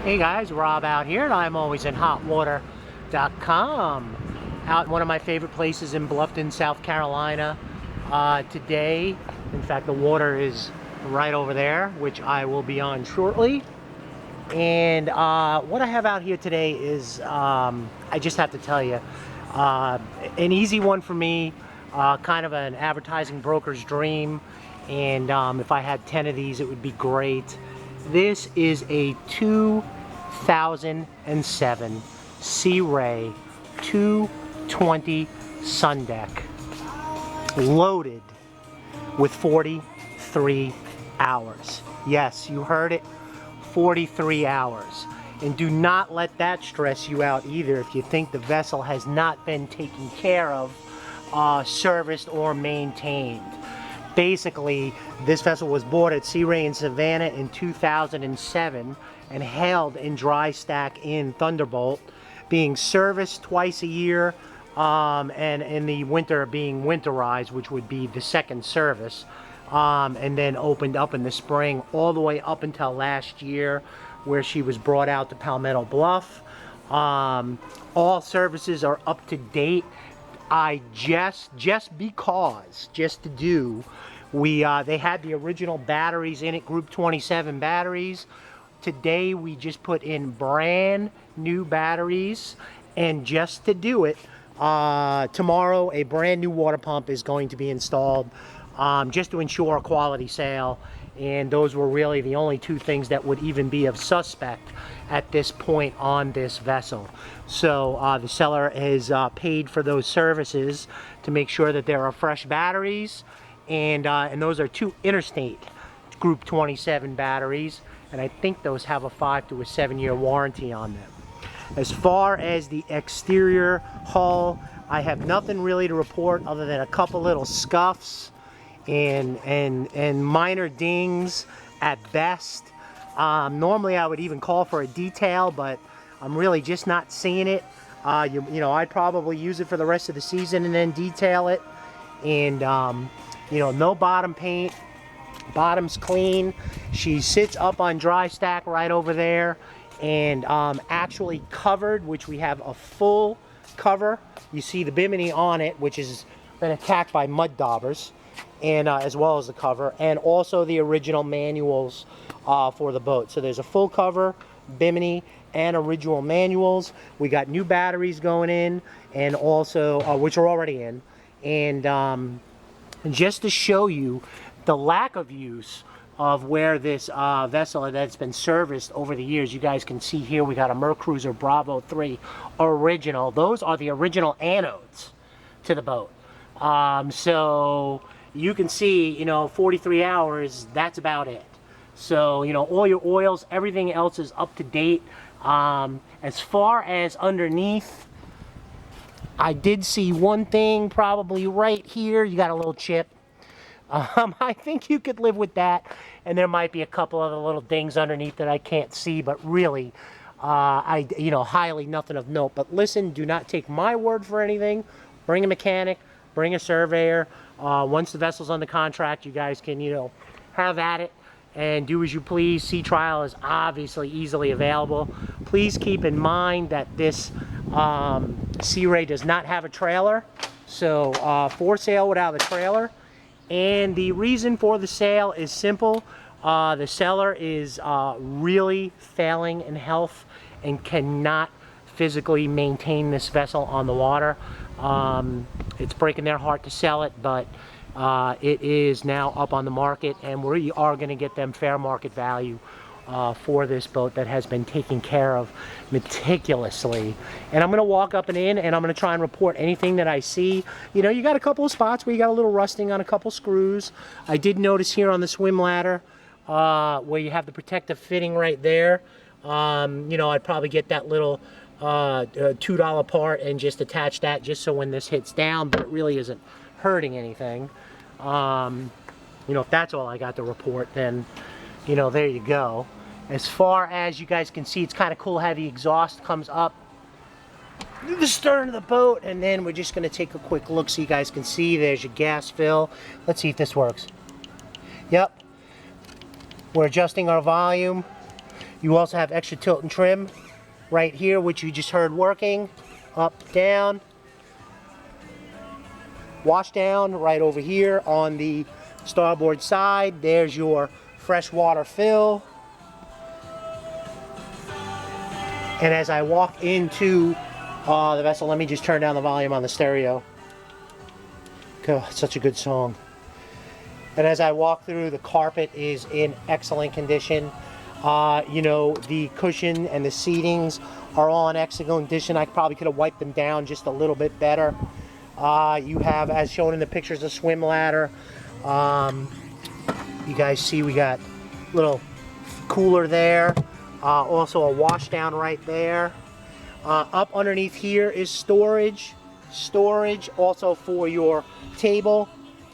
Hey guys, Rob out here at ImAlwaysInHotWater.com. Out in one of my favorite places in Bluffton, South Carolina. Today, in fact, the water is right over there, which I will be on shortly. And what I have out here today is, I just have to tell you, an easy one for me, kind of an advertising broker's dream. And if I had 10 of these, it would be great. This is a 2007 Sea Ray 220 Sundeck, loaded with 43 hours. Yes, you heard it, 43 hours. And do not let that stress you out either if you think the vessel has not been taken care of, serviced, or maintained. Basically, this vessel was bought at Sea Ray in Savannah in 2007 and held in dry stack in Thunderbolt, being serviced twice a year, and in the winter being winterized, which would be the second service, and then opened up in the spring all the way up until last year, where she was brought out to Palmetto Bluff. All services are up to date. I just to do, they had the original batteries in it, Group 27 batteries. Today we just put in brand new batteries, and just to do it, tomorrow a brand new water pump is going to be installed, just to ensure a quality sale. And those were really the only two things that would even be of suspect at this point on this vessel. So the seller has paid for those services to make sure that there are fresh batteries, and those are two Interstate Group 27 batteries, and I think those have a 5 to 7 year warranty on them. As far as the exterior hull, I have nothing really to report other than a couple little scuffs and minor dings at best. Normally I would even call for a detail, but I'm really just not seeing it. You know, I'd probably use it for the rest of the season and then detail it. And you know, no bottom paint, bottom's clean. She sits up on dry stack right over there, and actually covered, which we have a full cover. You see the Bimini on it, which has been attacked by mud daubers, and as well as the cover, and also the original manuals for the boat. So there's a full cover, Bimini, and original manuals. We got new batteries going in, and also which are already in. And just to show you the lack of use of where this vessel that's been serviced over the years, you guys can see here we got a Mercruiser Bravo 3 original. Those are the original anodes to the boat. So you can see, you know, 43 hours, that's about it. So, you know, all your oils, everything else is up to date. As far as underneath, I did see one thing probably right here. You got a little chip. I think you could live with that. And there might be a couple other little dings underneath that I can't see, but really, you know, highly nothing of note. But listen, do not take my word for anything. Bring a mechanic, bring a surveyor. Once the vessel's under contract, you guys can, you know, have at it and do as you please. Sea trial is obviously easily available. Please keep in mind that this Sea Ray does not have a trailer, so for sale without a trailer. And the reason for the sale is simple. The seller is really failing in health and cannot physically maintain this vessel on the water. It's breaking their heart to sell it, but it is now up on the market, and we are going to get them fair market value for this boat that has been taken care of meticulously. And I'm going to walk up and in, and I'm going to try and report anything that I see. You know, you got a couple of spots where you got a little rusting on a couple screws. I did notice here on the swim ladder where you have the protective fitting right there. You know, I'd probably get that little $2 part and just attach that, just so when this hits down, but it really isn't hurting anything. You know, if that's all I got to report, then, you know, there you go. As far as you guys can see, it's kind of cool how the exhaust comes up through the stern of the boat, and then we're just going to take a quick look so you guys can see. There's your gas fill. Let's see if this works. Yep. We're adjusting our volume. You also have extra tilt and trim right here, which you just heard working. Up, down. Wash down right over here on the starboard side. There's your freshwater fill. And as I walk into the vessel, let me just turn down the volume on the stereo. Oh, it's such a good song. And as I walk through, the carpet is in excellent condition. You know, the cushion and the seatings are all in excellent condition. I probably could have wiped them down just a little bit better. You have, as shown in the pictures, a swim ladder. You guys see we got a little cooler there. Also a wash down right there. Up underneath here is storage. Storage also for your table,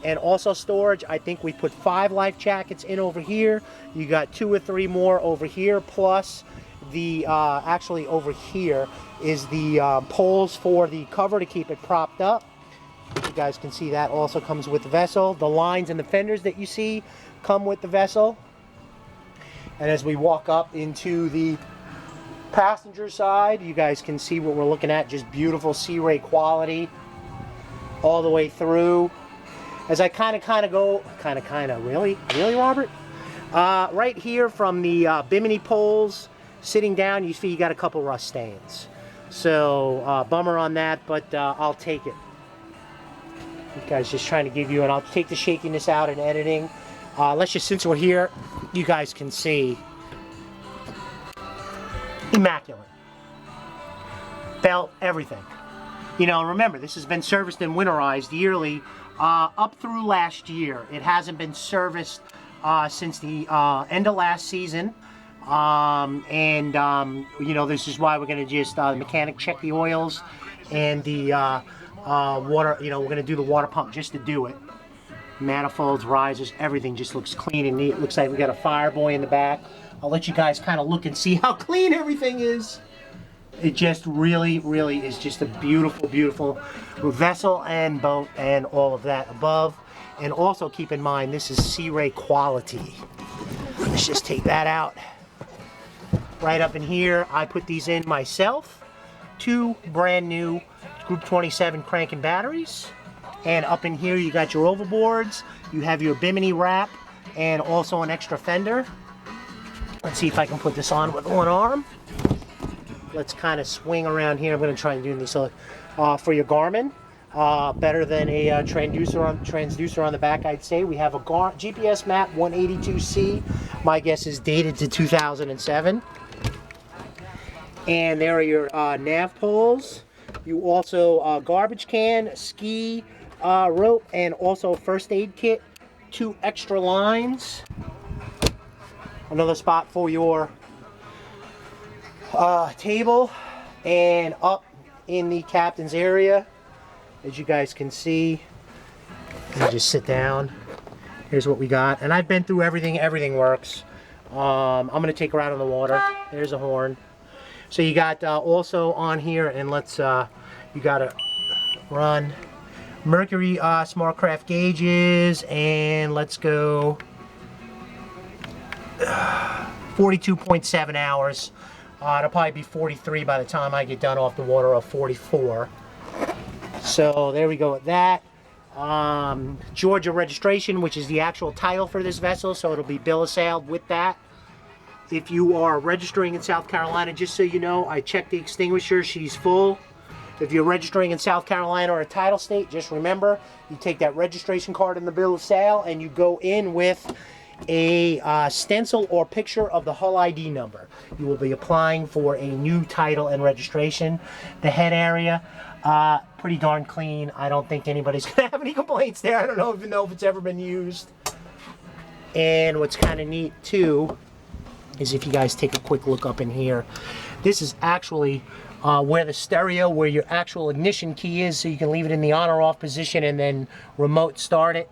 and also storage. I think we put 5 life jackets in over here. You got 2 or 3 more over here, plus the actually over here is the poles for the cover to keep it propped up. You guys can see that also comes with the vessel. The lines and the fenders that you see come with the vessel. And as we walk up into the passenger side, you guys can see what we're looking at. Just beautiful Sea Ray quality all the way through. As I kind of go, really Robert? Right here from the Bimini Poles, sitting down, you see you got a couple rust stains. So bummer on that, but I'll take it. You guys just trying to give you, and I'll take the shakiness out in editing. Let's just, since we're here, you guys can see. Immaculate. Belt, everything. You know, remember, this has been serviced and winterized yearly up through last year. It hasn't been serviced since the end of last season. You know, this is why we're going to just, the mechanic check the oils and the water, you know, we're going to do the water pump just to do it. Manifolds, risers, everything just looks clean and neat. Looks like we got a fire buoy in the back. I'll let you guys kind of look and see how clean everything is. It just really is just a beautiful, beautiful vessel and boat and all of that above. And also keep in mind, this is Sea Ray quality. Let's just take that out. Right up in here, I put these in myself. 2 brand new Group 27 cranking batteries. And up in here, you got your overboards. You have your Bimini Wrap and also an extra fender. Let's see if I can put this on with one arm. Let's kind of swing around here. I'm going to try and do this for your Garmin. Better than a transducer on the back, I'd say. We have a GPS map 182C. My guess is dated to 2007. And there are your Nav Poles. You also garbage can, ski rope, and also first aid kit. 2 extra lines. Another spot for your table, and up in the captain's area, as you guys can see. Let me just sit down. Here's what we got, and I've been through everything. Everything works. I'm gonna take her out on the water. There's a horn. So you got also on here, and let's you gotta run Mercury Smartcraft gauges, and let's go 42.7 hours. It'll probably be 43 by the time I get done off the water, of 44. So there we go with that. Georgia registration, which is the actual title for this vessel, so it'll be bill of sale with that. If you are registering in South Carolina, just so you know, I checked the extinguisher, she's full. If you're registering in South Carolina or a title state, just remember, you take that registration card in the bill of sale and you go in with a stencil or picture of the hull ID number. You will be applying for a new title and registration. The head area, pretty darn clean. I don't think anybody's gonna have any complaints there. I don't even know if it's ever been used. And what's kind of neat too is if you guys take a quick look up in here, this is actually where the stereo, where your actual ignition key is, so you can leave it in the on or off position and then remote start it.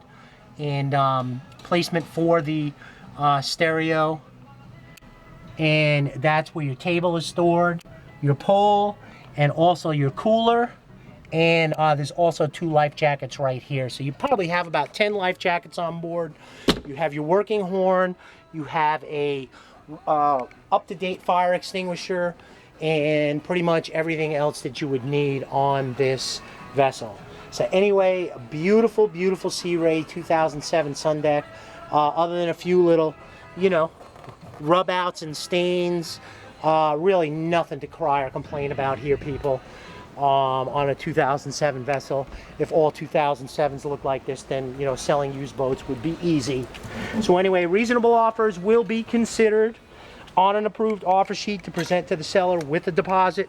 And placement for the stereo, and that's where your table is stored, your pole, and also your cooler. And there's also 2 life jackets right here, so you probably have about 10 life jackets on board. You have your working horn, you have a up-to-date fire extinguisher, and pretty much everything else that you would need on this vessel. So anyway, a beautiful, beautiful Sea Ray 2007 Sundeck. Other than a few little, you know, rub outs and stains, really nothing to cry or complain about here, people. On a 2007 vessel. If all 2007s look like this, then, you know, selling used boats would be easy. So anyway, reasonable offers will be considered on an approved offer sheet to present to the seller with a deposit.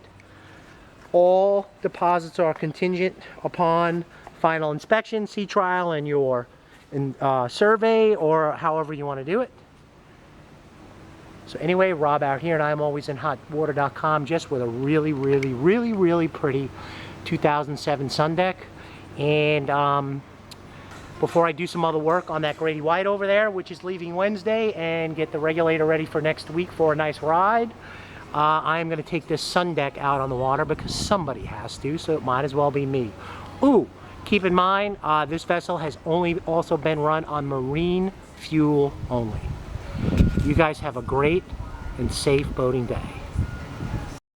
All deposits are contingent upon final inspection, sea trial, and your survey, or however you want to do it. So anyway, Rob out here, and ImAlwaysInHotWater.com, just with a really, really, really, really pretty 2007 Sundeck. And before I do some other work on that Grady White over there, which is leaving Wednesday, and get the regulator ready for next week for a nice ride, I am going to take this Sundeck out on the water because somebody has to, so it might as well be me. Ooh, keep in mind, this vessel has also been run on marine fuel only. You guys have a great and safe boating day.